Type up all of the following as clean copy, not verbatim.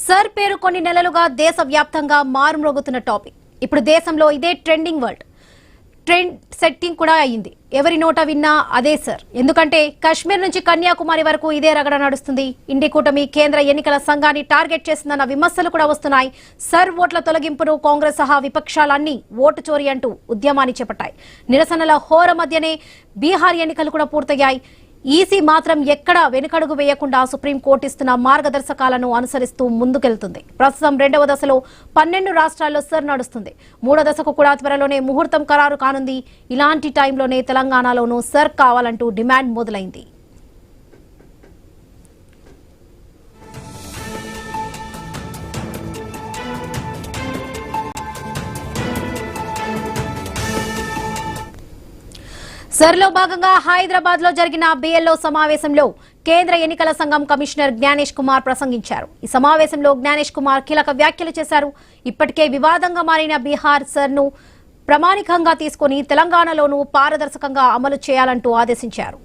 Sir పేరు కొన్ని నెలలుగా దేశవ్యాప్తంగా మారుమ్రోగుతున్న టాపిక్. ఇప్పుడు దేశంలో ఇదే ట్రెండింగ్ ట్రెండ్ సెట్టింగ్ కూడా అయ్యింది. ఎవరి నోట విన్నా అదే సర్. ఎందుకంటే కాశ్మీర్ నుంచి కన్యాకుమారి వరకు ఇదే రగడ నడుస్తుంది. ఇండి కూటమి కేంద్ర ఎన్నికల సంఘాన్ని టార్గెట్ చేసిందన్న విమర్శలు కూడా వస్తున్నాయి. సర్ ఓట్ల తొలగింపును కాంగ్రెస్ సహా విపక్షాలన్నీ ఓటు చోరీ అంటూ ఉద్యమాన్ని చేపట్టాయి. నిరసనల హోర మధ్యనే బీహార్ ఎన్నికలు కూడా పూర్తయ్యాయి. ఈసీ మాత్రం ఎక్కడా వెనుకడుగు వేయకుండా సుప్రీంకోర్టు ఇస్తున్న మార్గదర్శకాలను అనుసరిస్తూ ముందుకెళ్తుంది. ప్రస్తుతం 2వ దశలో 12 రాష్ట్రాల్లో సర్ నడుస్తుంది. 3వ దశకు కూడా త్వరలోనే ముహూర్తం ఖరారు కానుంది. ఇలాంటి టైంలోనే తెలంగాణలోనూ సర్ కావాలంటూ డిమాండ్ మొదలైంది. సర్లో భాగంగా హైదరాబాద్ లో జరిగిన బిఎల్ఓ సమావేశంలో కేంద్ర ఎన్నికల సంఘం కమిషనర్ జ్ఞానేష్ కుమార్ ప్రసంగించారు. ఈ సమావేశంలో జ్ఞానేష్ కుమార్ కీలక వ్యాఖ్యలు చేశారు. ఇప్పటికే వివాదంగా మారిన బీహార్ సర్ను ప్రామాణికంగా తీసుకుని తెలంగాణలోనూ పారదర్శకంగా అమలు చేయాలంటూ ఆదేశించారు.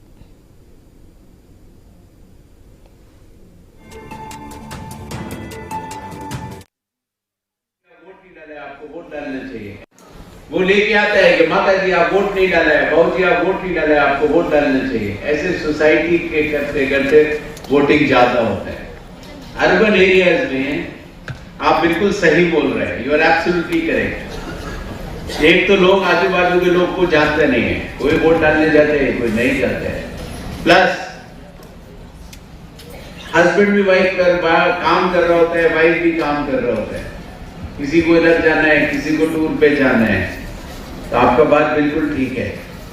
वो लेके आता है कि माता जी आप वोट नहीं डाला है, बाबू जी आप वोट नहीं डाला है, आपको वोट डालना चाहिए. ऐसे सोसाइटी के करते करते वोटिंग ज्यादा होता है. अर्बन एरियाज में आप बिल्कुल सही बोल रहे हैं, यू आर एब्सोल्युटली करेक्ट. एक तो लोग आजू बाजू के लोग को जानते नहीं है, कोई वोट डालने जाते हैं, कोई नहीं जाते हैं. प्लस हस्बैंड भी वाइफ काम कर रहा होता है, वाइफ भी काम कर रहा होता है. किसी को इधर जाना है, किसी को टूर पे जाना है. तो आपका बात बिल्कुल ठीक है.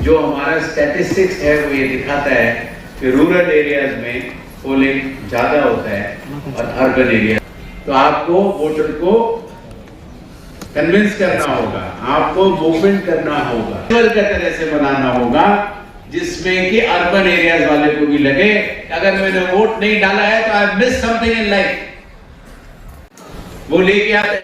जो हमारा स्टैटिस्टिक्स है वो ये दिखाता है कि रूरल एरियाज में पोलिंग ज्यादा होता है और अर्बन एरिया. तो आपको वोटर को कन्विंस करना होगा, आपको मूवमेंट करना होगा, का तरह से बनाना होगा जिसमें कि अर्बन एरियाज वाले को भी लगे अगर मैंने वोट नहीं डाला है तो I miss something in life. वो लेके आते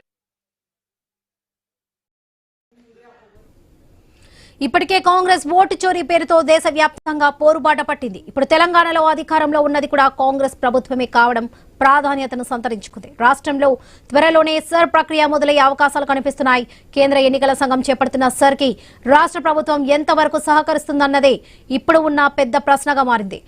ఇప్పటికే కాంగ్రెస్ ఓటు చోరీ పేరుతో దేశవ్యాప్తంగా పోరుబాట పట్టింది. ఇప్పుడు తెలంగాణలో అధికారంలో ఉన్నది కూడా కాంగ్రెస్ ప్రభుత్వమే కావడం ప్రాధాన్యతను సంతరించుకుంది. రాష్ట్రంలో త్వరలోనే సర్ ప్రక్రియ మొదలయ్యే అవకాశాలు కనిపిస్తున్నాయి. కేంద్ర ఎన్నికల సంఘం చేపడుతున్న సర్ కి రాష్ట్ర ప్రభుత్వం ఎంతవరకు సహకరిస్తుందన్నదే ఇప్పుడు ఉన్న పెద్ద ప్రశ్నగా మారింది.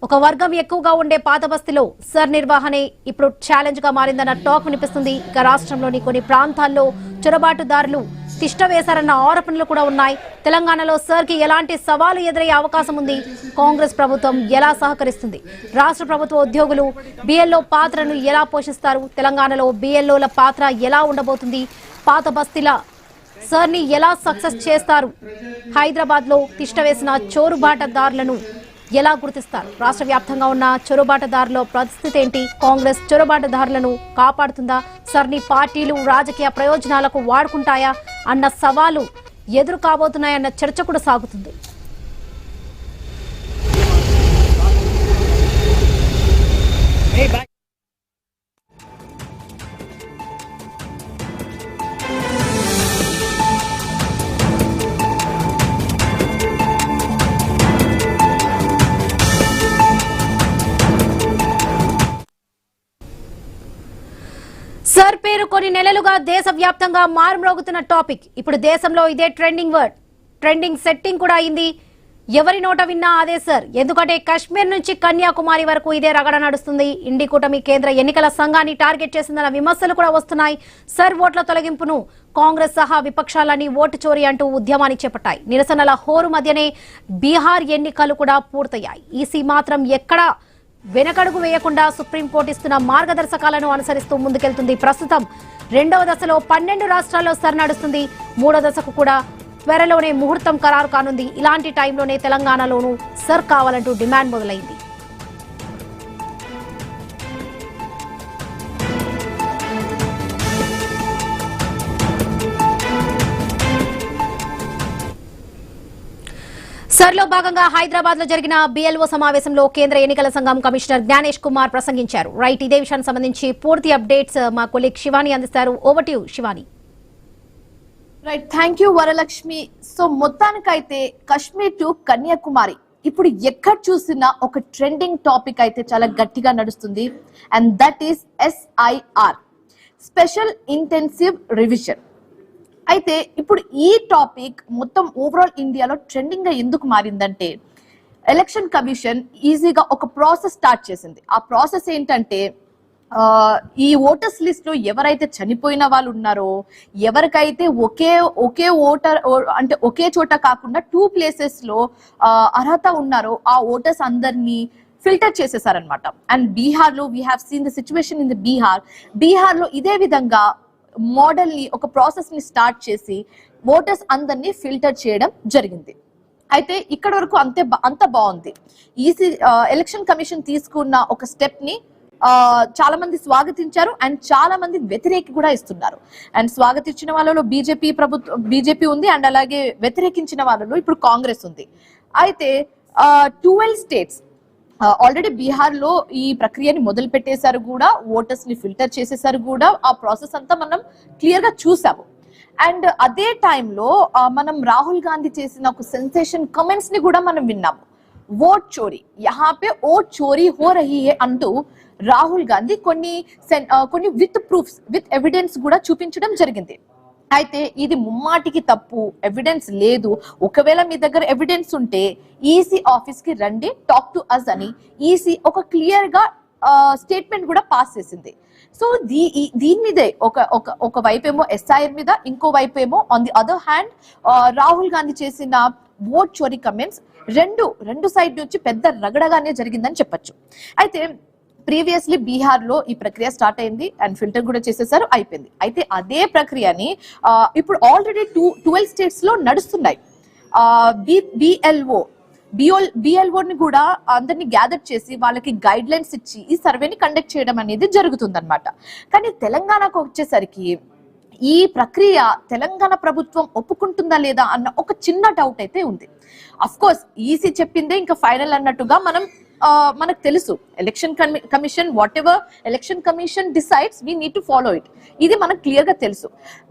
ఒక వర్గం ఎక్కువగా ఉండే పాత బస్తీలో సర్ నిర్వహణే ఇప్పుడు ఛాలెంజ్ గా మారిందన్న టాక్ వినిపిస్తుంది. ఇక రాష్ట్రంలోని కొన్ని ప్రాంతాల్లో చొరబాటుదారులు తిష్ట వేశారన్న ఆరోపణలు కూడా ఉన్నాయి. తెలంగాణలో సర్ కి ఎలాంటి సవాలు ఎదురయ్యే అవకాశం ఉంది? కాంగ్రెస్ ప్రభుత్వం ఎలా సహకరిస్తుంది? రాష్ట్ర ప్రభుత్వ ఉద్యోగులు బిఎల్ఓ పాత్రను ఎలా పోషిస్తారు? తెలంగాణలో బిఎల్ఓల పాత్ర ఎలా ఉండబోతుంది? పాత బస్తీల సర్ ని ఎలా సక్సెస్ చేస్తారు? హైదరాబాద్ లో తిష్ట వేసిన చోరుబాటదారులను ఎలా గుర్తిస్తారు? రాష్ట్ర వ్యాప్తంగా ఉన్న చొరబాటదారుల పరిస్థితి ఏంటి? కాంగ్రెస్ చొరబాటదారులను కాపాడుతుందా? సర్ని పార్టీలు రాజకీయ ప్రయోజనాలకు వాడుకుంటాయా అన్న సవాలు ఎదురు కాబోతున్నాయన్న చర్చ కూడా సాగుతుంది. సర్ పేరు కొన్ని నెలలుగా దేశవ్యాప్తంగా మారుమ్రోగుతున్న టాపిక్. ఇప్పుడు దేశంలో ఇదే ట్రెండింగ్ సెట్టింగ్ కూడా అయింది. ఎవరి నోట విన్నా అదే సర్. ఎందుకంటే కాశ్మీర్ నుంచి కన్యాకుమారి వరకు ఇదే రగడ నడుస్తుంది. ఇండి కూటమి కేంద్ర ఎన్నికల సంఘాన్ని టార్గెట్ చేసిందన్న విమర్శలు కూడా వస్తున్నాయి. సర్ ఓట్ల తొలగింపును కాంగ్రెస్ సహా విపక్షాలన్నీ ఓటు చోరీ అంటూ ఉద్యమాన్ని చేపట్టాయి. నిరసనల హోరు మధ్యనే బీహార్ ఎన్నికలు కూడా పూర్తయ్యాయి. ఈసీ మాత్రం ఎక్కడా వెనకడుగు వేయకుండా సుప్రీంకోర్టు ఇస్తున్న మార్గదర్శకాలను అనుసరిస్తూ ముందుకెళ్తుంది. ప్రస్తుతం 2వ దశలో 12 రాష్ట్రాల్లో సర్ నడుస్తుంది. 3వ దశకు కూడా త్వరలోనే ముహూర్తం ఖరారు కానుంది. ఇలాంటి టైంలోనే తెలంగాణలోనూ సర్ కావాలంటూ డిమాండ్ మొదలైంది. సర్లో భాగంగా హైదరాబాద్ లో జరిగిన బిఎల్ఓ సమావేశంలో కేంద్ర ఎన్నికల సంఘం కమిషనర్ జ్ఞానేష్ కుమార్ ప్రసంగించారు. రైట్, ఇదే విషయానికి సంబంధించి పూర్తి అప్డేట్స్ మా కొలీగ్ శివాని అందిస్తారు. Over to you Shivani. Right, thank you Varalakshmi. So మొత్తానికైతే కశ్మీర్ టు కన్యాకుమారి ఇప్పుడు ఎక్కడ చూసినా ఒక ట్రెండింగ్ టాపిక్ అయితే చాలా గట్టిగా నడుస్తుంది, and that is SIR, special intensive revision. అయితే ఇప్పుడు ఈ టాపిక్ మొత్తం ఓవరాల్ ఇండియాలో ట్రెండింగ్ గా ఎందుకు మారిందంటే, ఎలక్షన్ కమిషన్ ఈజీగా ఒక ప్రాసెస్ స్టార్ట్ చేసింది. ఆ ప్రాసెస్ ఏంటంటే, ఈ ఓటర్స్ లిస్ట్ లో ఎవరైతే చనిపోయిన వాళ్ళు ఉన్నారో, ఎవరికైతే ఒకే ఓటర్ అంటే ఒకే చోట కాకుండా 2 ప్లేసెస్ లో అర్హత ఉన్నారో ఆ ఓటర్స్ అందరినీ ఫిల్టర్ చేసేసారనమాట. అండ్ బీహార్ లో we have seen the situation in the Bihar లో ఇదే విధంగా మోడల్ ని, ఒక ప్రాసెస్ ని స్టార్ట్ చేసి ఓటర్స్ అందరినీ ఫిల్టర్ చేయడం జరిగింది. అయితే ఇక్కడ వరకు అంత బాగుంది. ఈసీ ఎలక్షన్ కమిషన్ తీసుకున్న ఒక స్టెప్ ని చాలా మంది స్వాగతించారు, అండ్ చాలా మంది వ్యతిరేకి కూడా ఇస్తున్నారు. అండ్ స్వాగతించిన వాళ్ళలో బీజేపీ ఉంది, అండ్ అలాగే వ్యతిరేకించిన వాళ్ళలో ఇప్పుడు కాంగ్రెస్ ఉంది. అయితే 12 స్టేట్స్ ఆల్రెడీ బీహార్ లో ఈ ప్రక్రియని మొదలు పెట్టేశారు కూడా, ఓటర్స్ ని ఫిల్టర్ చేసేసారు కూడా. ఆ ప్రాసెస్ అంతా మనం క్లియర్ గా చూసాము. అండ్ అదే టైంలో మనం రాహుల్ గాంధీ చేసిన ఒక సెన్సేషన్ కమెంట్స్ ని కూడా మనం విన్నాము. ఓట్ చోరీ, యహా పే ఓట్ చోరీ హో రహీ హే అంటూ రాహుల్ గాంధీ కొన్ని విత్ ప్రూఫ్స్, విత్ ఎవిడెన్స్ కూడా చూపించడం జరిగింది. అయితే ఇది ముమ్మాటికి తప్పు, ఎవిడెన్స్ లేదు. ఒకవేళ మీ దగ్గర ఎవిడెన్స్ ఉంటే ఈసీ ఆఫీస్ కి రండి, టాక్ టు అస్ అని ఈసీ ఒక క్లియర్ గా స్టేట్మెంట్ కూడా పాస్ చేసింది. సో దీని మీదే ఒక వైపేమో SIR మీద, ఇంకో వైపేమో on the other hand Rahul Gandhi చేసిన ఓట్ చోరీ కమెంట్స్ రెండు సైడ్ నుంచి పెద్ద రగడగానే జరిగిందని చెప్పొచ్చు. అయితే ప్రీవియస్లీ బీహార్ లో ఈ ప్రక్రియ స్టార్ట్ అయింది, అండ్ ఫిల్టర్ కూడా చేసేసారు, అయిపోయింది. అయితే అదే ప్రక్రియని ఇప్పుడు ఆల్రెడీ 12 స్టేట్స్ లో నడుస్తున్నాయి. BLO ని కూడా అందరినీ గ్యాదర్ చేసి వాళ్ళకి గైడ్ లైన్స్ ఇచ్చి ఈ సర్వేని కండక్ట్ చేయడం అనేది జరుగుతుంది అనమాట. కానీ తెలంగాణకు వచ్చేసరికి ఈ ప్రక్రియ తెలంగాణ ప్రభుత్వం ఒప్పుకుంటుందా లేదా అన్న ఒక చిన్న డౌట్ అయితే ఉంది. అఫ్ కోర్స్ ఈసీ చెప్పిందే ఇంకా ఫైనల్ అన్నట్టుగా మనకు తెలుసు. Election commission what ever election commission decides we need to follow it, ఇది మనకు క్లియర్ గా తెలుసు.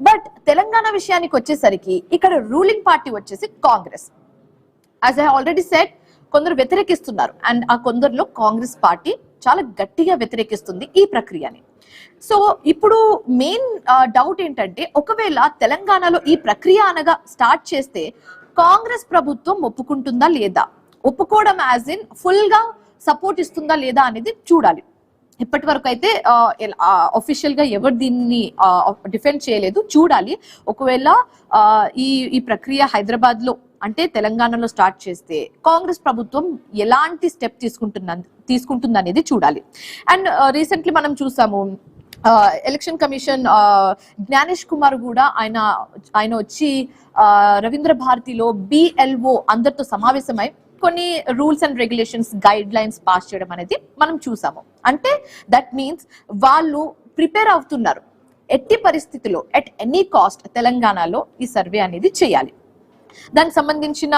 బట్ తెలంగాణ విషయానికి వచ్చేసరికి ఇక్కడ రూలింగ్ పార్టీ వచ్చేసి Congress. As I already said, కొందరు వ్యతిరేకిస్తున్నారు, అండ్ ఆ కొందరిలో కాంగ్రెస్ పార్టీ చాలా గట్టిగా వ్యతిరేకిస్తుంది ఈ ప్రక్రియని. సో ఇప్పుడు మెయిన్ డౌట్ ఏంటంటే, ఒకవేళ తెలంగాణలో ఈ ప్రక్రియ అనగా స్టార్ట్ చేస్తే కాంగ్రెస్ ప్రభుత్వం ఒప్పుకుంటుందా లేదా, ఒప్పుకోవడం యాజ్ ఇన్ ఫుల్ గా సపోర్ట్ ఇస్తుందా లేదా అనేది చూడాలి. ఇప్పటి వరకు అయితే అఫీషియల్ గా ఎవరు దీన్ని డిఫెండ్ చేయలేదు, చూడాలి. ఒకవేళ ఈ ప్రక్రియ హైదరాబాద్ లో అంటే తెలంగాణలో స్టార్ట్ చేస్తే కాంగ్రెస్ ప్రభుత్వం ఎలాంటి స్టెప్ తీసుకుంటుంది అనేది చూడాలి. అండ్ రీసెంట్లీ మనం చూసాము, ఎలక్షన్ కమిషన్ జ్ఞానేష్ కుమార్ కూడా ఆయన వచ్చి రవీంద్ర భారతిలో BLO అందరితో సమావేశమై కొన్ని rules and regulations, guide lines pass చేయడం అనేది మనం చూసాము. అంటే దట్ మీన్స్ వాళ్ళు ప్రిపేర్ అవుతున్నారు, ఎట్టి పరిస్థితిలో ఎట్ ఎనీ కాస్ట్ తెలంగాణలో ఈ సర్వే అనేది చేయాలి. దానికి సంబంధించిన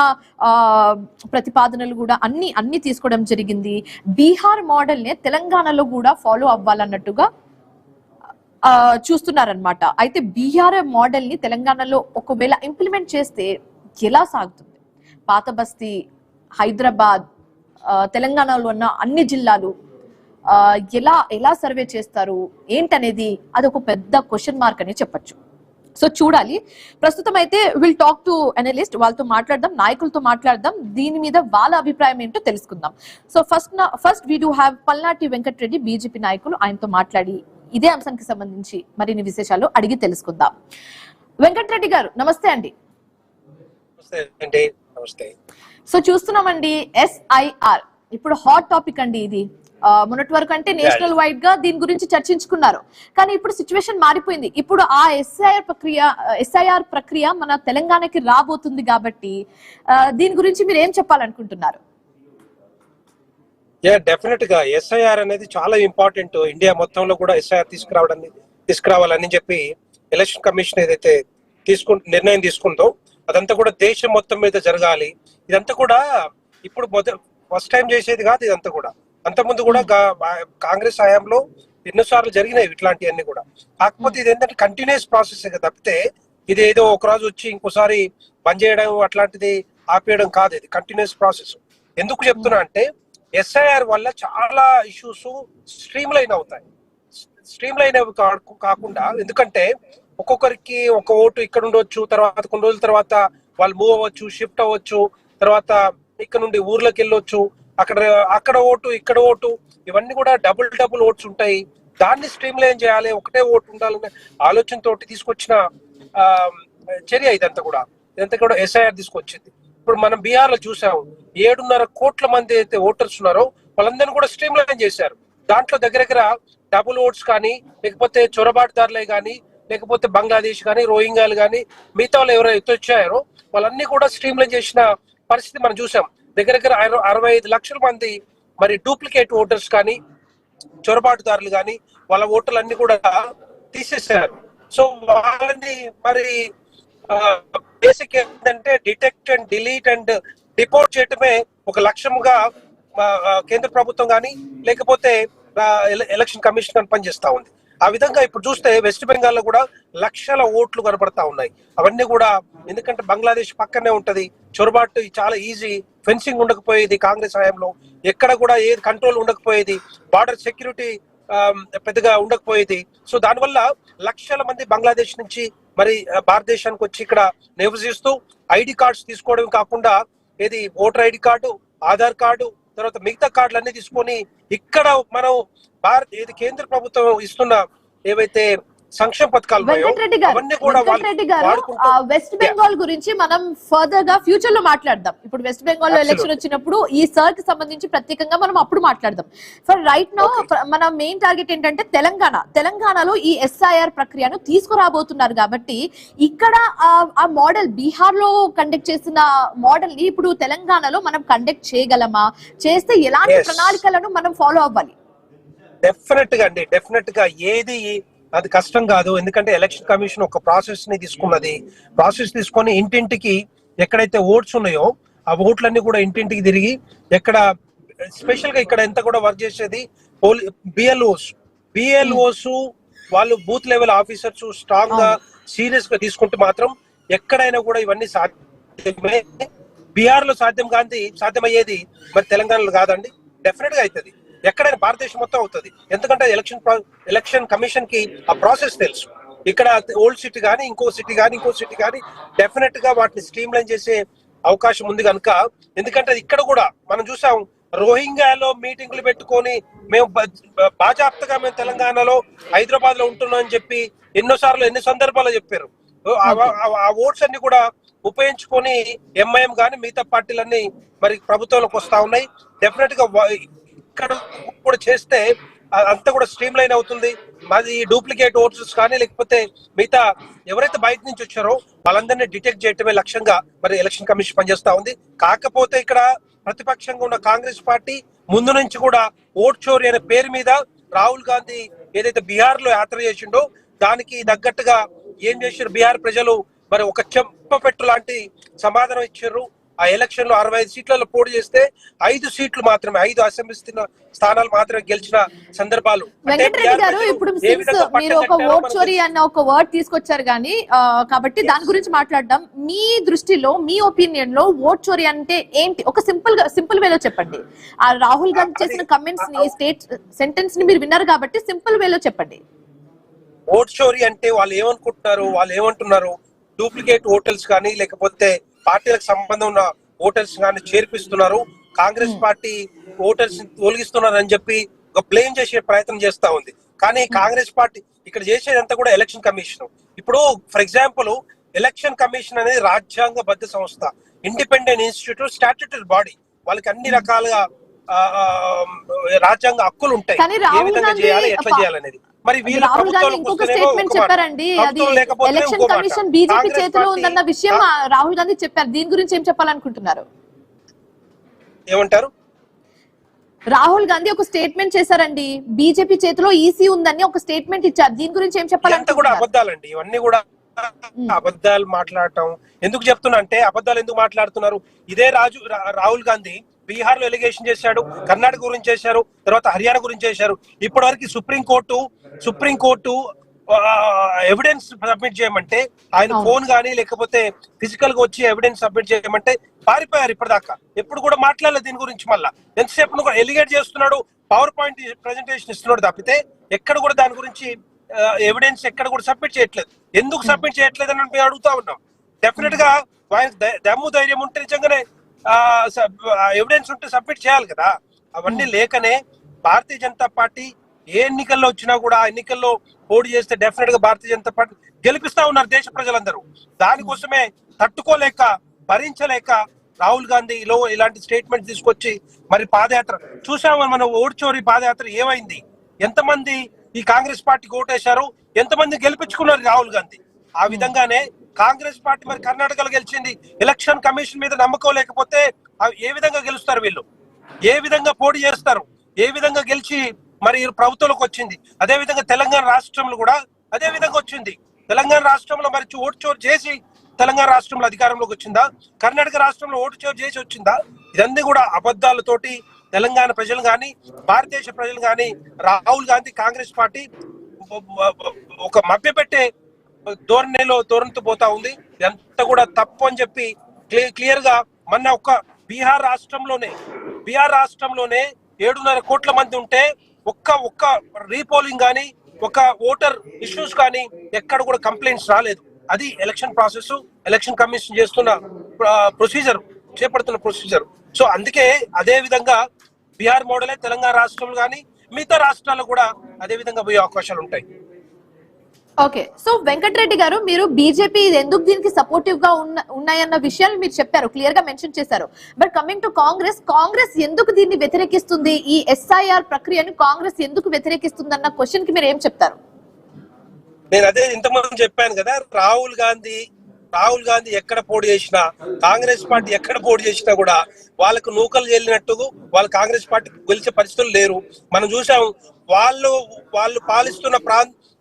ప్రతిపాదనలు కూడా అన్ని తీసుకోవడం జరిగింది. బీహార్ మోడల్ నే తెలంగాణలో కూడా ఫాలో అవ్వాలన్నట్టుగా చూస్తున్నారనమాట. అయితే బీహార్ మోడల్ ని తెలంగాణలో ఒకవేళ ఇంప్లిమెంట్ చేస్తే ఎలా సాగుతుంది, పాత బస్తీ, హైదరాబాద్, తెలంగాణలో ఉన్న అన్ని జిల్లాలు ఎలా సర్వే చేస్తారు ఏంటనేది అదొక పెద్ద క్వశ్చన్ మార్క్ అని చెప్పొచ్చు. సో చూడాలి. ప్రస్తుతం అయితే విల్ టాక్ టు అనలిస్ట్, వాళ్ళతో మాట్లాడదాం, నాయకులతో మాట్లాడదాం, దీని మీద వాళ్ళ అభిప్రాయం ఏంటో తెలుసుకుందాం. So first we do have Palnati Venkatareddy, BJP నాయకులు. ఆయనతో మాట్లాడి ఇదే అంశానికి సంబంధించి మరిన్ని విశేషాలు అడిగి తెలుసుకుందాం. వెంకటరెడ్డి గారు నమస్తే అండి. సో చూస్తున్నామండి, SIR ఇప్పుడు హాట్ టాపిక్ అండి. ఇది మొన్నటి వరకు అంటే నేషనల్ వైడ్ గా దీని గురించి చర్చించుకున్నారు, కానీ ఇప్పుడు సిచ్యువేషన్ మారిపోయింది. ఇప్పుడు ఆ SIR ప్రక్రియ మన తెలంగాణకి రాబోతుంది కాబట్టి దీని గురించి మీరు ఏం చెప్పాలనుకుంటున్నారు? డెఫినెట్ గా SIR అనేది చాలా ఇంపార్టెంట్. ఇండియా మొత్తంలో కూడా SIR తీసుకురావాలని చెప్పి ఎలక్షన్ కమిషన్ ఏదైతే నిర్ణయం తీసుకుందో అదంతా కూడా దేశం మొత్తం మీద జరగాలి. ఇదంతా కూడా ఇప్పుడు ఫస్ట్ టైం చేసేది కాదు. ఇదంతా కూడా అంతకుముందు కూడా కాంగ్రెస్ హయాంలో ఎన్నోసార్లు జరిగినాయి ఇట్లాంటివన్నీ కూడా. కాకపోతే ఇది ఏంటంటే కంటిన్యూస్ ప్రాసెస్ తప్పితే ఇది ఏదో ఒక రోజు వచ్చి ఇంకోసారి బంద్ చేయడం అట్లాంటిది ఆపేయడం కాదు. ఇది కంటిన్యూస్ ప్రాసెస్. ఎందుకు చెప్తున్నా అంటే ఎస్ఐఆర్ వల్ల చాలా ఇష్యూస్ స్ట్రీమ్ లైన్ అవుతాయి. స్ట్రీమ్ లైన్ కాకుండా, ఎందుకంటే ఒక్కొక్కరికి ఒక ఓటు ఇక్కడ ఉండొచ్చు, తర్వాత కొన్ని రోజుల తర్వాత వాళ్ళు మూవ్ అవ్వచ్చు, షిఫ్ట్ అవ్వచ్చు, తర్వాత ఇక్కడ నుండి ఊర్లోకి వెళ్ళొచ్చు, అక్కడ ఓటు ఇక్కడ ఓటు, ఇవన్నీ కూడా డబుల్ ఓట్స్ ఉంటాయి. దాన్ని స్ట్రీమ్ లైన్ చేయాలి, ఒకటే ఓటు ఉండాలనే ఆలోచనతో తీసుకొచ్చిన చర్య ఇదంతా కూడా ఎస్ఐఆర్ తీసుకొచ్చింది. ఇప్పుడు మనం బీహార్ లో చూసాము, 7.5 కోట్ల మంది అయితే ఓటర్స్ ఉన్నారో వాళ్ళందరినీ కూడా స్ట్రీమ్ లైన్ చేశారు. దాంట్లో దగ్గర డబుల్ ఓట్స్ కానీ, లేకపోతే చొరబాటుదారులే కానీ, లేకపోతే బంగ్లాదేశ్ కానీ, రోహింగ్యాలు కానీ, మిగతా వాళ్ళు ఎవరైతే వచ్చారో వాళ్ళన్నీ కూడా స్ట్రీమ్ లైన్ చేసిన పరిస్థితి మనం చూసాం. దగ్గర 65 లక్షల మంది మరి డూప్లికేట్ ఓటర్స్ కానీ, చొరబాటుదారులు కానీ వాళ్ళ ఓటర్లన్నీ కూడా తీసేశారు. సో వాళ్ళని మరి బేసిక్ ఏంటంటే detect and delete and deport చేయటమే ఒక లక్ష్యంగా కేంద్ర ప్రభుత్వం కానీ లేకపోతే ఎలక్షన్ కమిషన్ కానీ పనిచేస్తా ఉంది. ఆ విధంగా ఇప్పుడు చూస్తే వెస్ట్ బెంగాల్ లో కూడా లక్షల ఓట్లు కనబడతా ఉన్నాయి. అవన్నీ కూడా ఎందుకంటే బంగ్లాదేశ్ పక్కనే ఉంటది, చొరబాటు చాలా ఈజీ, ఫెన్సింగ్ ఉండకపోయేది కాంగ్రెస్ హయాంలో, ఎక్కడ కూడా ఏ కంట్రోల్ ఉండకపోయేది, బార్డర్ సెక్యూరిటీ పెద్దగా ఉండకపోయేది. సో దానివల్ల లక్షల మంది బంగ్లాదేశ్ నుంచి మరి భారతదేశానికి వచ్చి ఇక్కడ నివసిస్తూ ఐడి కార్డ్స్ తీసుకోవడం కాకుండా ఏది voter ID card, Aadhaar card, తర్వాత మిగతా కార్డులు అన్ని తీసుకొని ఇక్కడ మనం ఏది కేంద్ర ప్రభుత్వం ఇస్తున్న ఏవైతే సంక్షేమ పథకాలు వెస్ట్ బెంగాల్ గురించి మనం ఫర్దర్ గా ఫ్యూచర్ లో మాట్లాడదాం. ఇప్పుడు వెస్ట్ బెంగాల్ లో ఎలక్షన్ వచ్చినప్పుడు ఈ సర్ కి సంబంధించి ప్రత్యేకంగా మనం అప్పుడు మాట్లాడదాం. ఫర్ రైట్ నౌ మన మెయిన్ టార్గెట్ ఏంటంటే తెలంగాణలో ఈ ఎస్ఐఆర్ ప్రక్రియను తీసుకురాబోతున్నారు కాబట్టి ఇక్కడ ఆ మోడల్ బీహార్ లో కండక్ట్ చేసిన మోడల్ ని ఇప్పుడు తెలంగాణలో మనం కండక్ట్ చేయగలమా, చేస్తే ఎలాంటి ప్రణాళికలను మనం ఫాలో అవ్వాలి? డెఫినెట్ గా ఏది అది కష్టం కాదు. ఎందుకంటే ఎలక్షన్ కమిషన్ ఒక ప్రాసెస్ తీసుకొని ఇంటింటికి ఎక్కడైతే ఓట్స్ ఉన్నాయో ఆ ఓట్లన్నీ కూడా ఇంటింటికి తిరిగి ఎక్కడ స్పెషల్ గా ఇక్కడ ఎంత కూడా వర్క్ చేసేది బిఎల్ఓస్ వాళ్ళు బూత్ లెవెల్ ఆఫీసర్స్ స్ట్రాంగ్ గా సీరియస్ గా తీసుకుంటే మాత్రం ఎక్కడైనా కూడా ఇవన్నీ సాధ్యమే. బీహార్ లో సాధ్యమయ్యేది మరి తెలంగాణలో కాదండి, డెఫినెట్ గా అవుతుంది. ఎక్కడైనా భారతదేశం మొత్తం అవుతుంది. ఎందుకంటే ఎలక్షన్ కమిషన్ కి ఆ ప్రాసెస్ తెలుసు. ఇక్కడ ఓల్డ్ సిటీ కానీ ఇంకో సిటీ కానీ డెఫినెట్ గా వాటిని స్ట్రీమ్ లైన్ చేసే అవకాశం ఉంది కనుక. ఎందుకంటే ఇక్కడ కూడా మనం చూసాం, రోహింగ్యాలో మీటింగ్లు పెట్టుకొని మేము బాజాప్తగా మేము తెలంగాణలో హైదరాబాద్ లో ఉంటున్నాం అని చెప్పి ఎన్ని సందర్భాల్లో చెప్పారు. ఆ ఓట్స్ అన్ని కూడా ఉపయోగించుకొని ఎంఐఎం కానీ మిగతా పార్టీలన్నీ మరి ప్రభుత్వంలోకి వస్తా ఉన్నాయి. డెఫినెట్ గా ఇక్కడ కూడా చేస్తే అంతా కూడా స్ట్రీమ్ లైన్ అవుతుంది. మాది డూప్లికేట్ ఓటర్స్ కానీ లేకపోతే మిగతా ఎవరైతే బయట నుంచి వచ్చారో వాళ్ళందరినీ డిటెక్ట్ చేయటమే లక్ష్యంగా మరి ఎలక్షన్ కమిషన్ పనిచేస్తా ఉంది. కాకపోతే ఇక్కడ ప్రతిపక్షంగా ఉన్న కాంగ్రెస్ పార్టీ ముందు నుంచి కూడా ఓట్ చోరీ అనే పేరు మీద రాహుల్ గాంధీ ఏదైతే బీహార్ లో యాత్ర చేసిండో దానికి తగ్గట్టుగా ఏం చేశారు బీహార్ ప్రజలు, మరి ఒక చెంపపెట్టు లాంటి సమాధానం ఇచ్చారు. ఆ ఎలక్షన్ లో 65 సీట్లలో పోటీ చేస్తే 5 సీట్లు మాత్రమే, 5 అసెంబ్లీ స్థానాలు మాత్రమే గెలిచిన సందర్భాలు. వెంకటరెడ్డి గారు, ఇప్పుడు మీరు ఒక ఓట్ చోరీ అన్న ఒక వర్డ్ తీసుకొచ్చారు కానీ కాబట్టి దాని గురించి మాట్లాడదాం. మీ దృష్టిలో, మీ ఒపీనియన్ లో ఓట్ చోరీ అంటే ఏంటి? ఒక సింపుల్ వేలో చెప్పండి. ఆ రాహుల్ గాంధీ చేసిన కమెంట్స్ ని, స్టేట్ సెంటెన్స్ ని మీరు విన్నారు కాబట్టి సింపుల్ వేలో చెప్పండి. ఓట్ చోరీ అంటే వాళ్ళు ఏమంటున్నారు, డూప్లికేట్ ఓటర్స్ కానీ లేకపోతే పార్టీలకు సంబంధం ఉన్న ఓటర్స్ కానీ చేర్పిస్తున్నారు, కాంగ్రెస్ పార్టీ ఓటర్స్ తొలగిస్తున్నారు అని చెప్పి ఒక బ్లేమ్ చేసే ప్రయత్నం చేస్తా ఉంది. కానీ కాంగ్రెస్ పార్టీ ఇక్కడ చేసేదంతా కూడా ఎలక్షన్ కమిషన్. ఇప్పుడు ఫర్ ఎగ్జాంపుల్ ఎలక్షన్ కమిషన్ అనేది రాజ్యాంగబద్ధ సంస్థ, ఇండిపెండెంట్ ఇన్స్టిట్యూట్, స్టాట్యూటరీ బాడీ. వాళ్ళకి అన్ని రకాలుగా రాజ్యాంగ హక్కులు ఉంటాయి, ఏ విధంగా చేయాలి, ఎట్లా చేయాలనేది. మరి రాహుల్ గాంధీ ఇంకొక స్టేట్మెంట్ చెప్పారండి, అది ఎలక్షన్ కమిషన్ బీజేపీ చేతిలో ఉందన్న విషయం రాహుల్ గాంధీ చెప్పారు. దీని గురించి ఏం చెప్పాలనుకుంటున్నారు? ఏమంటారు? రాహుల్ గాంధీ ఒక స్టేట్మెంట్ చేశారండి, బీజేపీ చేతిలో ఈసీ ఉందని ఒక స్టేట్మెంట్ ఇచ్చారు. దీని గురించి ఏం చెప్పాలంటే కూడా అబద్ధాలండి, ఇవన్నీ కూడా అబద్ధాలు మాట్లాడటం. ఎందుకు చెప్తున్నా అంటే అబద్ధాలు ఎందుకు మాట్లాడుతున్నారు? ఇదే రాహుల్ గాంధీ బీహార్ లో ఎలిగేషన్ చేశాడు, కర్ణాటక గురించి చేశారు, తర్వాత హర్యానా గురించి చేశారు. ఇప్పటి వరకు సుప్రీంకోర్టు ఎవిడెన్స్ సబ్మిట్ చేయమంటే ఆయన ఫోన్ గానీ లేకపోతే ఫిజికల్ గా వచ్చి ఎవిడెన్స్ సబ్మిట్ చేయమంటే పారిపోయారు ఇప్పటిదాకా, ఎప్పుడు కూడా మాట్లాడలేదు దీని గురించి. మళ్ళా ఎంతసేపు కూడా ఎలిగేట్ చేస్తున్నాడు, పవర్ పాయింట్ ప్రెజెంటేషన్ ఇస్తున్నాడు తప్పితే ఎక్కడ కూడా దాని గురించి ఎవిడెన్స్ ఎక్కడ కూడా సబ్మిట్ చేయట్లేదు. ఎందుకు సబ్మిట్ చేయట్లేదు అని మేము అడుగుతా ఉన్నాం. డెఫినెట్ గా దమ్ము ధైర్యం ఉంటే నిజంగానే ఎవిడెన్స్ ఉంటే సబ్మిట్ చేయాలి కదా. అవన్నీ లేకనే భారతీయ జనతా పార్టీ ఏ ఎన్నికల్లో వచ్చినా కూడా ఆ ఎన్నికల్లో పోటీ చేస్తే డెఫినెట్ గా భారతీయ జనతా పార్టీ గెలిపిస్తా ఉన్నారు దేశ ప్రజలందరూ. దానికోసమే తట్టుకోలేక భరించలేక రాహుల్ గాంధీలో ఇలాంటి స్టేట్మెంట్ తీసుకొచ్చి మరి పాదయాత్ర చూసాము మనం. ఓటు చోరీ పాదయాత్ర ఏమైంది, ఎంతమంది ఈ కాంగ్రెస్ పార్టీకి ఓటేశారు, ఎంతమంది గెలిపించుకున్నారు రాహుల్ గాంధీ. ఆ విధంగానే కాంగ్రెస్ పార్టీ మరి కర్ణాటకలో గెలిచింది. ఎలక్షన్ కమిషన్ మీద నమ్మకం లేకపోతే ఏ విధంగా గెలుస్తారు వీళ్ళు, ఏ విధంగా పోటీ చేస్తారు, ఏ విధంగా గెలిచి మరి ప్రభుత్వంలోకి వచ్చింది. అదే విధంగా తెలంగాణ రాష్ట్రంలో కూడా అదే విధంగా వచ్చింది. తెలంగాణ రాష్ట్రంలో మరి ఓటు చోరు చేసి తెలంగాణ రాష్ట్రంలో అధికారంలోకి వచ్చిందా, కర్ణాటక రాష్ట్రంలో ఓటు చోరు చేసి వచ్చిందా? ఇదన్నీ కూడా అబద్ధాలతోటి తెలంగాణ ప్రజలు కానీ భారతదేశ ప్రజలు కానీ రాహుల్ గాంధీ కాంగ్రెస్ పార్టీ ఒక మభ్యపెట్టే ధోరణితో పోతా ఉంది. ఇదంతా కూడా తప్పు అని చెప్పి క్లియర్ గా మొన్న ఒక్క బీహార్ రాష్ట్రంలోనే 7.5 కోట్ల మంది ఉంటే ఒక్క రీపోలింగ్ కానీ ఒక ఓటర్ ఇష్యూస్ కానీ ఎక్కడ కూడా కంప్లైంట్స్ రాలేదు. అది ఎలక్షన్ ప్రాసెస్, ఎలక్షన్ కమిషన్ చేస్తున్న చేపడుతున్న ప్రొసీజర్. సో అందుకే అదే విధంగా బీహార్ మోడలే తెలంగాణ రాష్ట్రంలో కానీ మిగతా రాష్ట్రాల్లో కూడా అదే విధంగా పోయే అవకాశాలు ఉంటాయి. ఓకే, సో వెంకటరెడ్డి గారు, మీరు బీజేపీ ఎందుకు దీనికి సపోర్టివ్ గా ఉన్నాయన్న విషయాన్ని మీరు చెప్పారు, క్లియర్ గా మెన్షన్ చేశారు. బట్ కమింగ్ టు కాంగ్రెస్ ఎందుకు దీన్ని వ్యతిరేకిస్తుంది, ఈ ఎస్ఐఆర్ ప్రక్రియను కాంగ్రెస్ ఎందుకు వ్యతిరేకిస్తుంది అన్న క్వశ్చన్ కి మీరు ఏం చెప్తారు? నేను అదే ఇంతకుముందు చెప్పాను కదా, రాహుల్ గాంధీ ఎక్కడ పోటీ చేసినా, కాంగ్రెస్ పార్టీ ఎక్కడ పోటీ చేసినా కూడా వాళ్ళకు నూకలు చెల్లినట్టు వాళ్ళు కాంగ్రెస్ పార్టీ గెలిచే పరిస్థితులు లేరు. మనం చూసాం, వాళ్ళు పాలిస్తున్న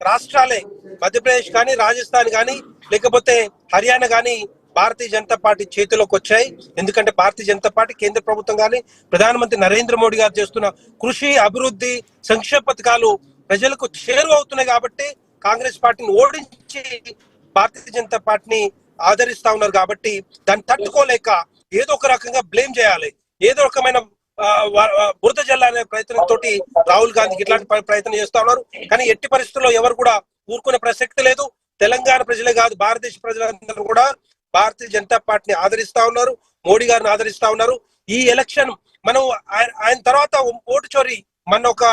రాష్ట్రాలే మధ్యప్రదేశ్ కానీ, రాజస్థాన్ కానీ, లేకపోతే హర్యానా కానీ భారతీయ జనతా పార్టీ చేతిలోకి వచ్చాయి. ఎందుకంటే భారతీయ జనతా పార్టీ కేంద్ర ప్రభుత్వం కానీ ప్రధానమంత్రి నరేంద్ర మోడీ గారు చేస్తున్న కృషి, అభివృద్ధి, సంక్షేమ పథకాలు ప్రజలకు చేరువవుతున్నాయి. కాబట్టి కాంగ్రెస్ పార్టీని ఓడించి భారతీయ జనతా పార్టీని ఆదరిస్తా ఉన్నారు. కాబట్టి దాన్ని తట్టుకోలేక ఏదో ఒక రకంగా బ్లేమ్ చేయాలి, ఏదో రకమైన బురద జల్లాలనే ప్రయత్నంతో రాహుల్ గాంధీకి ఇట్లాంటి ప్రయత్నం చేస్తా ఉన్నారు. కానీ ఎట్టి పరిస్థితుల్లో ఎవరు కూడా ఊరుకునే ప్రసక్తి లేదు. తెలంగాణ ప్రజలే కాదు, భారతదేశ ప్రజలందరూ కూడా భారతీయ జనతా పార్టీని ఆదరిస్తా ఉన్నారు, మోడీ గారిని ఆదరిస్తా ఉన్నారు. ఈ ఎలక్షన్ మనం ఆయన తర్వాత ఓటు చోరీ మన ఒక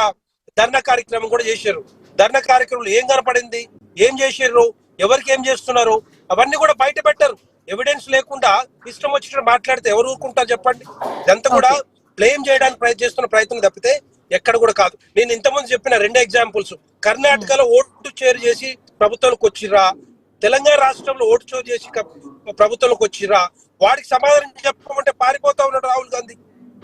ధర్నా కార్యక్రమం కూడా చేశారు. ధర్నా కార్యక్రమంలో ఏం కనపడింది, ఏం చేశారు, ఎవరికి ఏం చేస్తున్నారు, అవన్నీ కూడా బయట పెట్టారు. ఎవిడెన్స్ లేకుండా ఇష్టం వచ్చినట్టు మాట్లాడితే ఎవరు ఊరుకుంటారు చెప్పండి? ఇదంతా కూడా బ్లేమ్ చేయడానికి చేస్తున్న ప్రయత్నం తప్పితే ఎక్కడ కూడా కాదు. నేను ఇంతకుముందు చెప్పిన 2 ఎగ్జాంపుల్స్, కర్ణాటకలో ఓటు చోరీ చేసి ప్రభుత్వంలోకి వచ్చిర్రా, తెలంగాణ రాష్ట్రంలో ఓటు చోరీ చేసి ప్రభుత్వంలోకి వచ్చిర్రా, వాడికి సమాధానం చెప్పమంటే పారిపోతా ఉన్నాడు రాహుల్ గాంధీ.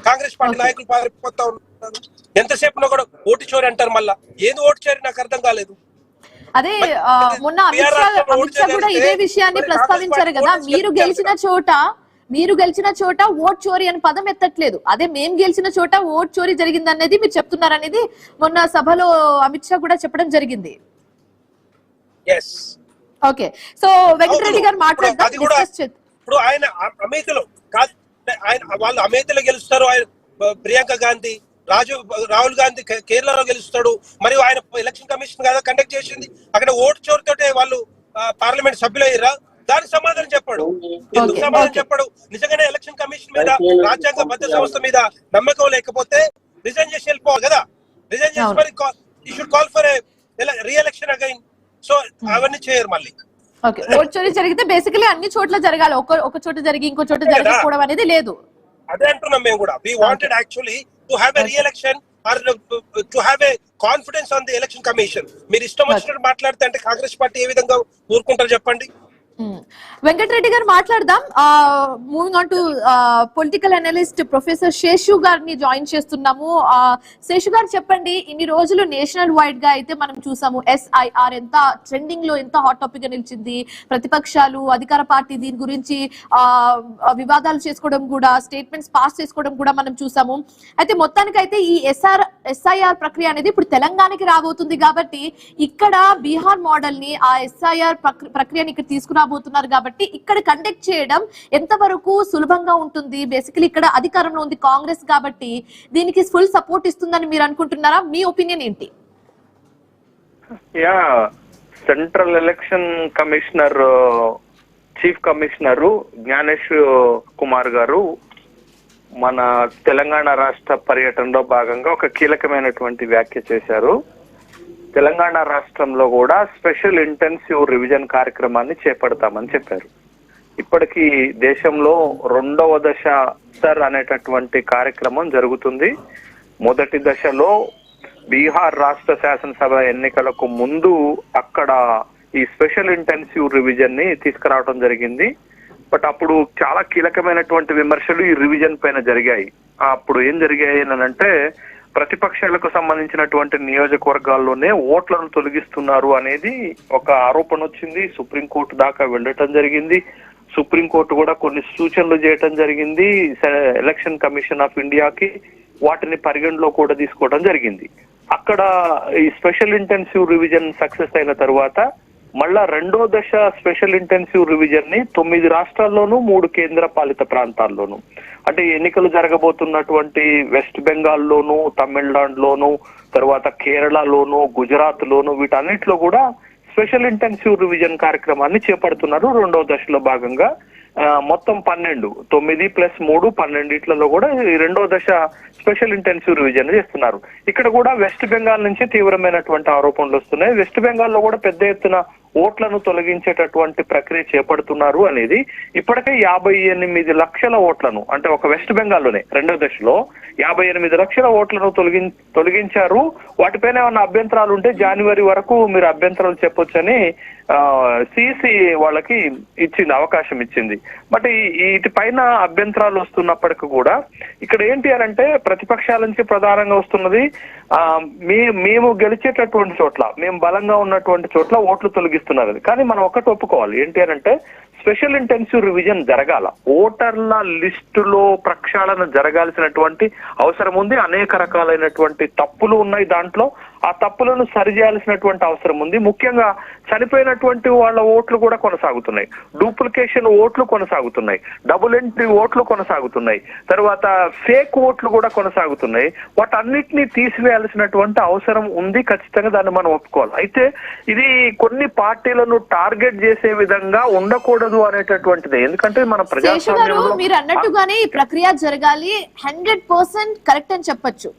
కాంగ్రెస్ పార్టీ నాయకులు పారిపోతా ఉన్నారు. ఎంతసేపు కూడా ఓటు చోరీ అంటారు. మళ్ళా ఏది ఓటు చోరీ నాకు అర్థం కాలేదు. అదే మొన్న అమిత్ షా కూడా ఇదే విషయాన్ని ప్రస్తావించారు కదా, మీరు గెలిచిన చోట ఓట్ చోరీ అని పదం ఎత్తట్లేదు, అదే మేము గెలిచిన చోట ఓట్ చోరీ జరిగింది అనేది మీరు చెప్తున్నారు అనేది మొన్న సభలో అమిత్ షా కూడా చెప్పడం జరిగింది. ఓకే, సో వెంకటరెడ్డి గారు మాట్లాడదాం. ఇప్పుడు ఆయన అమేథీలో కాదు, వాళ్ళు అమేథీలో గెలుస్తారు. ఆయన ప్రియాంక గాంధీ, రాహుల్ గాంధీ కేరళలో గెలుస్తాడు. మరియు ఆయన ఎలక్షన్ కమిషన్ కదా కండక్ట్ చేసింది, అక్కడ ఓటు చోరుతోటే వాళ్ళు పార్లమెంట్ సభ్యులు అయ్యారా? దానికి సమాధానం చెప్పాడు. ఎందుకు సమాధానం చెప్పాడు? నిజంగానే ఎలక్షన్ కమిషన్ మీద, రాజ్యాంగబద్ధ సంస్థ మీద నమ్మకం లేకపోతే రిజైన్ చేసి వెళ్ళిపోవాలి కదా. రిజైన్ చేసి మరి you should call for re-election again. So అవన్నీ చేయరు మళ్ళీ. ఓకే, ఓట్ చోరీ జరిగితే బేసికలీ అన్ని చోట్ల జరగాలి, ఒక చోట జరిగి ఇంకో చోట జరగకపోవడం అనేది లేదు. అదే అంటున్నాం మేము కూడా. We wanted actually to have a re-election or to have a confidence on the election commission. మీరు ఇష్టం వచ్చినట్టు మాట్లాడితే అంటే కాంగ్రెస్ పార్టీ ఏ విధంగా ఊరుకుంటారు చెప్పండి? వెంకటరెడ్డి గారు మాట్లాడదాం. Moving on to political analyst professor Seshu గారిని జాయిన్ చేస్తున్నాము. శేషు గారు చెప్పండి, ఇన్ని రోజులు నేషనల్ వైడ్ గా అయితే మనం చూసాము ఎస్ఐఆర్ ఎంత ట్రెండింగ్ లో, ఎంత హాట్ టాపిక్ గా నిలిచింది. ప్రతిపక్షాలు, అధికార పార్టీ దీని గురించి వివాదాలు చేసుకోవడం కూడా, స్టేట్మెంట్స్ పాస్ చేసుకోవడం కూడా మనం చూసాము. అయితే మొత్తానికైతే ఈ ఎస్ఐఆర్ ప్రక్రియ అనేది ఇప్పుడు తెలంగాణకి రాబోతుంది కాబట్టి ఇక్కడ బీహార్ మోడల్ ని, ఆ ఎస్ఐఆర్ ప్రక్రియని ఇక్కడ తీసుకురా తీసుకురాబోతున్నారు కాబట్టి ఇక్కడ కండక్ట్ చేయడం ఎంతవరకు సులభంగా ఉంటుంది? బేసికలీ ఇక్కడ అధికారంలో ఉంది కాంగ్రెస్ కాబట్టి దీనికి ఫుల్ సపోర్ట్ ఇస్తుందని మీరు అనుకుంటున్నారా? మీ ఒపీనియన్ ఏంటి? Yeah, central election commissioner chief commissioner Gyanesh Kumar గారు మన తెలంగాణ రాష్ట్ర పర్యటనలో భాగంగా ఒక కీలకమైనటువంటి వ్యాఖ్య చేశారు. తెలంగాణ రాష్ట్రంలో కూడా స్పెషల్ ఇంటెన్సివ్ రివిజన్ కార్యక్రమాన్ని చేపడతామని చెప్పారు. ఇప్పటికీ దేశంలో 2వ దశ సర్ అనేటటువంటి కార్యక్రమం జరుగుతుంది. మొదటి దశలో బీహార్ రాష్ట్ర శాసనసభ ఎన్నికలకు ముందు అక్కడ ఈ స్పెషల్ ఇంటెన్సివ్ రివిజన్ ని తీసుకురావడం జరిగింది. బట్ అప్పుడు చాలా కీలకమైనటువంటి విమర్శలు ఈ రివిజన్ పైన జరిగాయి. అప్పుడు ఏం జరిగాయి అంటే ప్రతిపక్షాలకు సంబంధించినటువంటి నియోజకవర్గాల్లోనే ఓట్లను తొలగిస్తున్నారు అనేది ఒక ఆరోపణ వచ్చింది. సుప్రీంకోర్టు దాకా వెళ్ళటం జరిగింది. సుప్రీంకోర్టు కూడా కొన్ని సూచనలు చేయటం జరిగింది ఎలక్షన్ కమిషన్ ఆఫ్ ఇండియాకి. వాటిని పరిగణలో కూడా తీసుకోవడం జరిగింది. అక్కడ ఈ స్పెషల్ ఇంటెన్సివ్ రివిజన్ సక్సెస్ అయిన తర్వాత మళ్ళా 2వ దశ స్పెషల్ ఇంటెన్సివ్ రివిజన్ ని 9 రాష్ట్రాల్లోనూ 3 కేంద్ర పాలిత ప్రాంతాల్లోనూ, అంటే ఎన్నికలు జరగబోతున్నటువంటి వెస్ట్ బెంగాల్లోను, తమిళనాడులోను, తర్వాత కేరళలోను, గుజరాత్ లోను, వీటన్నిటిలో కూడా స్పెషల్ ఇంటెన్సివ్ రివిజన్ కార్యక్రమాన్ని చేపడుతున్నారు. 2వ దశలో భాగంగా మొత్తం 12, 9 + 3 12 కూడా ఈ 2వ దశ స్పెషల్ ఇంటెన్సివ్ రివిజన్ చేస్తున్నారు. ఇక్కడ కూడా వెస్ట్ బెంగాల్ నుంచి తీవ్రమైనటువంటి ఆరోపణలు వస్తున్నాయి. వెస్ట్ బెంగాల్లో కూడా పెద్ద ఎత్తున ఓట్లను తొలగించేటటువంటి ప్రక్రియ చేపడుతున్నారు అనేది. ఇప్పటికే 58 లక్షల ఓట్లను, అంటే ఒక వెస్ట్ బెంగాల్లోనే 2వ దశలో 58 లక్షల ఓట్లను తొలగించారు. వాటిపైన ఏమైనా అభ్యంతరాలు ఉంటే జనవరి వరకు మీరు అభ్యంతరాలు చెప్పొచ్చని సిసి వాళ్ళకి ఇచ్చింది, అవకాశం ఇచ్చింది. బట్ వీటిపైన అభ్యంతరాలు వస్తున్నప్పటికీ కూడా ఇక్కడ ఏంటి అంటే ప్రతిపక్షాల నుంచి ప్రధానంగా వస్తున్నది మేము గెలిచేటటువంటి చోట్ల, మేము బలంగా ఉన్నటువంటి చోట్ల ఓట్లు తొలగిస్తున్నారు. కానీ మనం ఒకటి ఒప్పుకోవాలి, ఏంటి అంటే స్పెషల్ ఇంటెన్సివ్ రివిజన్ జరగాల. ఓటర్ల లిస్టులో ప్రక్షాళన జరగాల్సినటువంటి అవసరం ఉంది. అనేక రకాలైనటువంటి తప్పులు ఉన్నాయి దాంట్లో. ఆ తప్పులను సరిచేయాల్సినటువంటి అవసరం ఉంది. ముఖ్యంగా చనిపోయినటువంటి వాళ్ళ ఓట్లు కూడా కొనసాగుతున్నాయి, డూప్లికేషన్ ఓట్లు కొనసాగుతున్నాయి, డబుల్ ఎంట్రీ ఓట్లు కొనసాగుతున్నాయి, తర్వాత ఫేక్ ఓట్లు కూడా కొనసాగుతున్నాయి. వాటన్నిటినీ తీసివేయాల్సినటువంటి అవసరం ఉంది. ఖచ్చితంగా దాన్ని మనం ఒప్పుకోవాలి. అయితే ఇది కొన్ని పార్టీలను టార్గెట్ చేసే విధంగా ఉండకూడదు అనేటటువంటిది. ఎందుకంటే మన ప్రజాస్వామ్యంలో మీరు అన్నట్టుగానే ఈ ప్రక్రియ జరగాలి, 100% కరెక్ట్ అని చెప్పొచ్చు.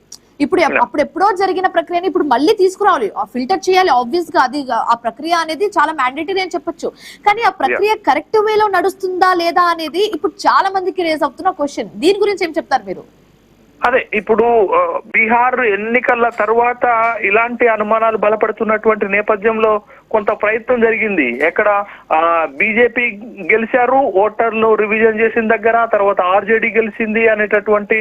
ఇప్పుడు అప్పుడు ఎప్పుడో జరిగిన ప్రక్రియని ఇప్పుడు మళ్ళీ తీసుకురావాలి, ఫిల్టర్ చేయాలి. ఆబ్వియస్ గా అది ఆ ప్రక్రియ అనేది చాలా మ్యాండేటరీ అని చెప్పొచ్చు. కానీ ఆ ప్రక్రియ కరెక్ట్ వేలో నడుస్తుందా లేదా అనేది ఇప్పుడు చాలా మందికి రేజ్ అవుతున్న క్వశ్చన్. దీని గురించి ఏం చెప్తారు మీరు? అదే ఇప్పుడు బీహార్ ఎన్నికల తర్వాత ఇలాంటి అనుమానాలు బలపడుతున్నటువంటి నేపథ్యంలో కొంత ప్రయత్నం జరిగింది. ఎక్కడ బీజేపీ గెలిచారు ఓటర్లు రివిజన్ చేసిన దగ్గర, తర్వాత ఆర్జేడీ గెలిచింది అనేటటువంటి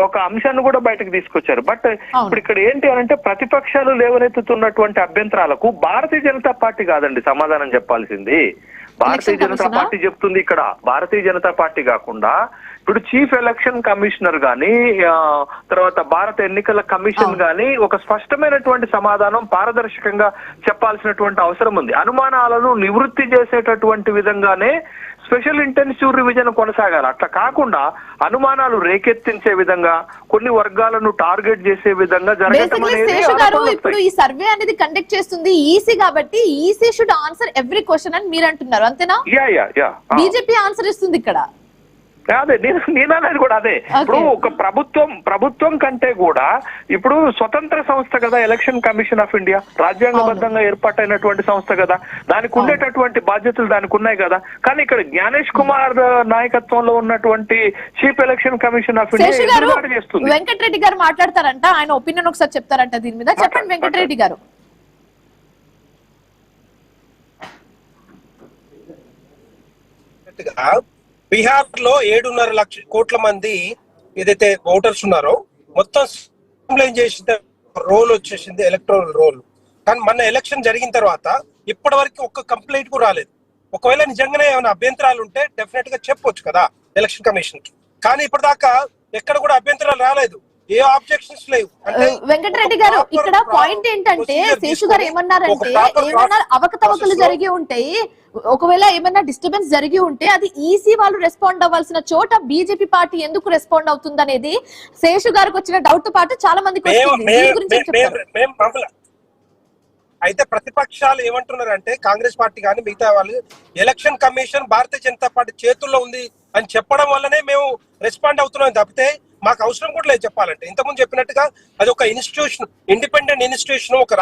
ఒక అంశాన్ని కూడా బయటకు తీసుకొచ్చారు. బట్ ఇప్పుడు ఇక్కడ ఏంటి అంటే ప్రతిపక్షాలు లేవనెత్తుతున్నటువంటి అభ్యంతరాలకు భారతీయ జనతా పార్టీ కాదండి సమాధానం చెప్పాల్సింది. భారతీయ జనతా పార్టీ చెప్తుంది. ఇక్కడ భారతీయ జనతా పార్టీ కాకుండా ఇప్పుడు చీఫ్ ఎలక్షన్ కమిషనర్ గాని, తర్వాత భారత ఎన్నికల కమిషన్ గాని ఒక స్పష్టమైనటువంటి సమాధానం పారదర్శకంగా చెప్పాల్సినటువంటి అవసరం ఉంది. అనుమానాలను నివృత్తి చేసేటటువంటి విధంగానే స్పెషల్ ఇంటెన్సివ్ రివిజన్ కొనసాగాలి. అట్లా కాకుండా అనుమానాలు రేకెత్తించే విధంగా, కొన్ని వర్గాలను టార్గెట్ చేసే విధంగా జరగడం అనేది. ఇప్పుడు ఈ సర్వే అనేది కండక్ట్ చేస్తుంది ఈసీ కాబట్టి EC should answer every question అని మీరు అంటున్నారు, అంతేనా? బీజేపీ ఆన్సర్ ఇస్తుంది ఇక్కడ. అదే నేను అనేది కూడా అదే. ఇప్పుడు ఒక ప్రభుత్వం కంటే కూడా ఇప్పుడు స్వతంత్ర సంస్థ కదా ఎలక్షన్ కమిషన్ ఆఫ్ ఇండియా, రాజ్యాంగబద్ధంగా ఏర్పాటైనటువంటి సంస్థ కదా, దానికి ఉండేటటువంటి బాధ్యతలు దానికి ఉన్నాయి కదా. కానీ ఇక్కడ జ్ఞానేష్ కుమార్ నాయకత్వంలో ఉన్నటువంటి chief election commission of India ఎదురుదాడి చేస్తుంది. వెంకటరెడ్డి గారు మాట్లాడతారంట, ఆయన ఒపీనియన్ ఒకసారి చెప్తారంట దీని మీద. చెప్పండి వెంకటరెడ్డి గారు. బీహార్ లో 7.5 లక్షల కోట్ల మంది ఏదైతే ఓటర్స్ ఉన్నారో మొత్తం కంప్లైంట్ చేసిన రోల్ వచ్చేసింది, ఎలక్టోరల్ రోల్. కానీ మన ఎలక్షన్ జరిగిన తర్వాత ఇప్పటి వరకు ఒక్క కంప్లైంట్ కూడా రాలేదు. ఒకవేళ నిజంగానే ఏమైనా అభ్యంతరాలు ఉంటే డెఫినెట్ గా చెప్పొచ్చు కదా ఎలక్షన్ కమిషన్ కి. కానీ ఇప్పటిదాకా ఎక్కడ కూడా అభ్యంతరాలు రాలేదు. ఏ ఆబ్జెక్షన్స్ లేవు. వెంకటరెడ్డి గారు ఇక్కడ పాయింట్ ఏంటంటే శేషు గారు ఏమన్నారంటే ఏమైనా అవకతవకలు జరిగి ఉంటాయి, ఒకవేళ ఏమైనా డిస్టర్బెన్స్ జరిగి ఉంటే అది ఈసీ వాళ్ళు రెస్పాండ్ అవ్వాల్సిన చోట బీజేపీ పార్టీ ఎందుకు రెస్పాండ్ అవుతుంది అనేది శేషు గారికి వచ్చిన డౌట్ తో పాటు చాలా మందికి అయితే ప్రతిపక్షాలు ఏమంటున్నారంటే కాంగ్రెస్ పార్టీ కానీ మిగతా వాళ్ళు election commission Bharatiya Janata party చేతుల్లో ఉంది అని చెప్పడం వల్లనే మేము రెస్పాండ్ అవుతున్నాం తప్పితే మాకు అవసరం కూడా లేదు చెప్పాలంటే. ఇంతకుముందు చెప్పినట్టుగా అది ఒక ఇన్స్టిట్యూషన్, ఇండిపెండెంట్ ఇన్స్టిట్యూషన్, ఒక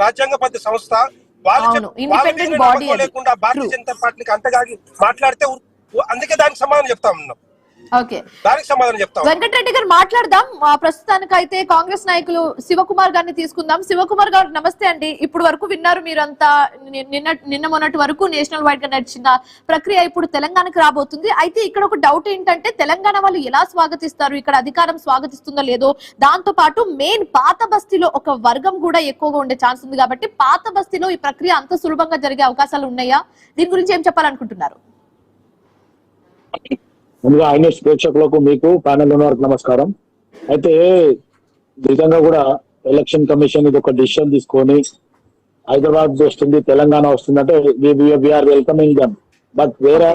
రాజ్యాంగబద్ధ సంస్థ. లేకుండా భారతీయ జనతా పార్టీకి అంతగా మాట్లాడితే అందుకే దానికి సమాధానం చెప్తా ఉన్నాం. దానికి సమాధానం చెప్తాం. వెంకటరెడ్డి గారు మాట్లాడదాం. ప్రస్తుతానికైతే కాంగ్రెస్ నాయకులు శివకుమార్ గారిని తీసుకుందాం. శివకుమార్ గారు నమస్తే అండి. ఇప్పుడు వరకు విన్నారు మీరంతా, నిన్న మొన్నటి వరకు నేషనల్ వైడ్ గా నడిచిన ప్రక్రియ ఇప్పుడు తెలంగాణకు రాబోతుంది. అయితే ఇక్కడ ఒక డౌట్ ఏంటంటే తెలంగాణ వాళ్ళు ఎలా స్వాగతిస్తారు, ఇక్కడ అధికారం స్వాగతిస్తుందో లేదో, దాంతో పాటు మెయిన్ పాత బస్తీలో ఒక వర్గం కూడా ఎక్కువగా ఉండే ఛాన్స్ ఉంది కాబట్టి పాత బస్తీలో ఈ ప్రక్రియ అంత సులభంగా జరిగే అవకాశాలు ఉన్నాయా? దీని గురించి ఏం చెప్పాలనుకుంటున్నారు? ముందుగా ఐన్ఎస్ ప్రేక్షకులకు, మీకు ప్యానెల్ ఉన్న వారికి నమస్కారం. అయితే నిజంగా కూడా ఎలక్షన్ కమిషన్ ఇది ఒక డిసిషన్ తీసుకొని హైదరాబాద్ వస్తుంది, తెలంగాణ వస్తుందంటే వీఆర్ వెల్కమింగ్ దమ్. బట్ వేరే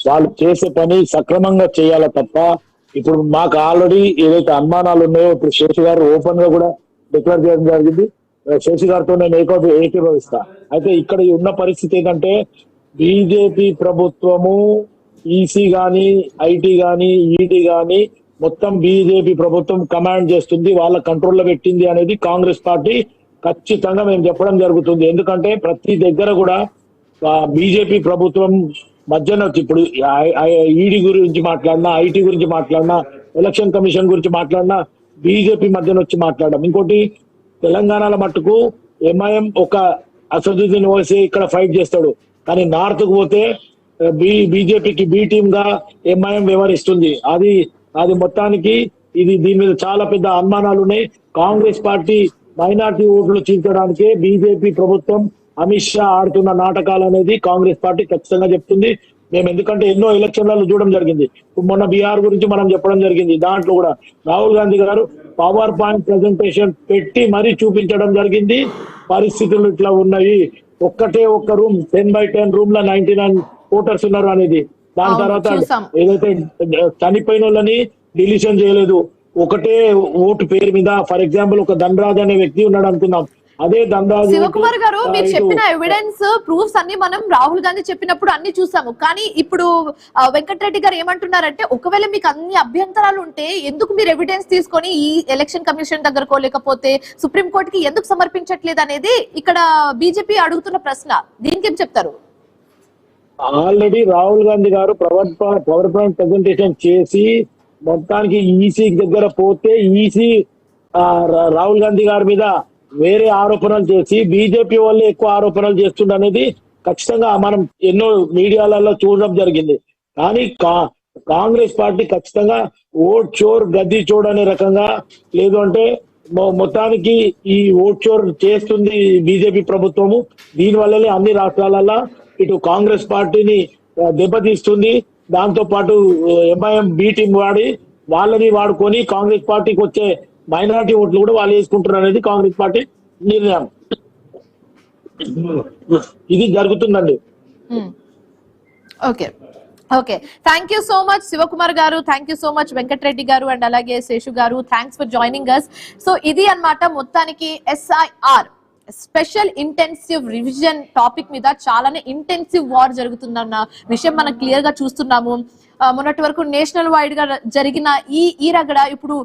వాళ్ళు చేసే పని సక్రమంగా చేయాలి తప్ప ఇప్పుడు మాకు ఆల్రెడీ ఏదైతే అనుమానాలు ఉన్నాయో ఇప్పుడు శేషు గారు ఓపెన్ గా కూడా డిక్లేర్ చేయడం జరిగింది. శేషు గారితో నేను ఏకీభవిస్తా. అయితే ఇక్కడ ఉన్న పరిస్థితి ఏంటంటే బీజేపీ ప్రభుత్వము, ఈసీ గాని, ఐటీ గాని, ఈడీ గాని మొత్తం బీజేపీ ప్రభుత్వం కమాండ్ చేస్తుంది, వాళ్ళ కంట్రోల్లో పెట్టింది అనేది కాంగ్రెస్ పార్టీ ఖచ్చితంగా మేము చెప్పడం జరుగుతుంది. ఎందుకంటే ప్రతి దగ్గర కూడా బీజేపీ ప్రభుత్వం మధ్యన ఇప్పుడు ఈడీ గురించి మాట్లాడినా, ఐటీ గురించి మాట్లాడినా, ఎలక్షన్ కమిషన్ గురించి మాట్లాడినా బీజేపీ మధ్యన వచ్చి మాట్లాడడం. ఇంకోటి తెలంగాణలో మట్టుకు ఎంఐఎం ఒక అసదుద్దీన్ ఓవైసీ ఇక్కడ ఫైట్ చేస్తాడు, కానీ నార్త్ కు పోతే బీజేపీకి బి టీమ్ గా ఎంఐఎం వ్యవహరిస్తుంది. అది మొత్తానికి దీని మీద చాలా పెద్ద అనుమానాలు ఉన్నాయి. కాంగ్రెస్ పార్టీ మైనార్టీ ఓట్లు చీల్చడానికే బీజేపీ ప్రభుత్వం, అమిత్ షా ఆడుతున్న నాటకాలు అనేది కాంగ్రెస్ పార్టీ ఖచ్చితంగా చెప్తుంది. మేము ఎందుకంటే ఎన్నో ఎలక్షన్లలో చూడడం జరిగింది. మొన్న బీహార్ గురించి మనం చెప్పడం జరిగింది. దాంట్లో కూడా రాహుల్ గాంధీ గారు పవర్ పాయింట్ ప్రెజెంటేషన్ పెట్టి మరీ చూపించడం జరిగింది. పరిస్థితులు ఇట్లా ఉన్నాయి, ఒక్క రూమ్ 10x10 రూమ్ లో 99 ఓటర్స్ ఉన్నారు అనేది. దాని తర్వాత ఏదైతే చనిపోయిన వాళ్ళని డిలీషన్ చేయలేదు, ఒకటే ఓటు పేరు మీద. ఫర్ ఎగ్జాంపుల్ ఒక ధనరాజ్ అనే వ్యక్తి ఉన్నాడు అనుకుందాం, అదే ధనరాజ్. శివకుమార్ గారు మీరు చెప్పిన ఎవిడెన్స్ ప్రూఫ్స్ అన్ని మనం రాహుల్ గాంధీ చెప్పినప్పుడు అన్ని చూసాము. కానీ ఇప్పుడు వెంకటరెడ్డి గారు ఏమంటున్నారంటే ఒకవేళ మీకు అన్ని అభ్యంతరాలు ఉంటే ఎందుకు మీరు ఎవిడెన్స్ తీసుకొని ఈ ఎలక్షన్ కమిషన్ దగ్గరకో లేకపోతే సుప్రీం కోర్టుకి ఎందుకు సమర్పించట్లేదు అనేది ఇక్కడ బీజేపీ అడుగుతున్న ప్రశ్న. దీనికి ఏం చెప్తారు? ఆల్రెడీ రాహుల్ గాంధీ గారు పవర్ పాయింట్ ప్రెజెంటేషన్ చేసి మొత్తానికి ఈసీ దగ్గర పోతే ఈసీ రాహుల్ గాంధీ గారి మీద వేరే ఆరోపణలు చేసి బీజేపీ వాళ్ళే ఎక్కువ ఆరోపణలు చేస్తుండనేది ఖచ్చితంగా మనం ఎన్నో మీడియాలలో చూడడం జరిగింది. కానీ కాంగ్రెస్ పార్టీ ఖచ్చితంగా ఓట్ చోర్ గద్దీ చోర్ అనే రకంగా, లేదు అంటే మొత్తానికి ఈ ఓట్ చోర్ చేస్తుంది బీజేపీ ప్రభుత్వము. దీనివల్లనే అన్ని రాష్ట్రాలలో ఇటు కాంగ్రెస్ పార్టీని దెబ్బతీస్తుంది. దాంతో పాటు ఎంఐఎం బి టీం వాళ్ళని వాడుకొని కాంగ్రెస్ పార్టీకి వచ్చే మైనారిటీ ఓట్లు కూడా వాళ్ళు వేసుకుంటున్నారు అనేది కాంగ్రెస్ పార్టీ నిర్ణయం. ఇది జరుగుతుందండి. Okay, thank you so much Shivakumar గారు, thank you so much Venkatareddy గారు అండ్ అలాగే శేషు గారు. Thanks for joining us. So ఇది అన్నమాట మొత్తానికి SIR special intensive revision topic మీద చాలానే ఇంటెన్సివ్ వార్ జరుగుతుందన్న విషయం మనం క్లియర్ గా చూస్తున్నాము. మొన్నటి వరకు నేషనల్ వైడ్ గా జరిగిన ఈ రగడ ఇప్పుడు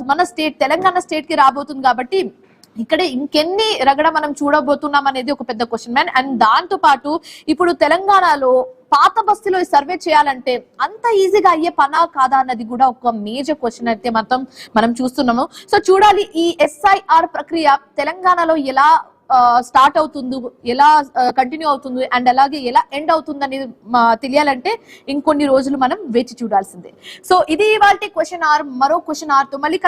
మన స్టేట్ తెలంగాణ స్టేట్ కి రాబోతుంది కాబట్టి ఇక్కడ ఇంకెన్ని రగడ మనం చూడబోతున్నాం అనేది ఒక పెద్ద క్వశ్చన్ మ్యాన్. అండ్ దాంతో పాటు ఇప్పుడు తెలంగాణలో పాత బస్తీలో సర్వే చేయాలంటే అంత ఈజీగా అయ్యే పనా కాదా అన్నది కూడా ఒక మేజర్ క్వశ్చన్ అయితే మనం చూస్తున్నాము. సో చూడాలి ఈ SIR ప్రక్రియ తెలంగాణలో ఎలా స్టార్ట్ అవుతుంది, ఎలా కంటిన్యూ అవుతుంది అండ్ అలాగే ఎలా ఎండ్ అవుతుంది అనేది తెలియాలంటే ఇంకొన్ని రోజులు మనం వేచి చూడాల్సిందే. సో ఇది ఇవాల్టి క్వశ్చన్ ఆర్. మరో క్వశ్చన్ ఆర్ తో మళ్ళీ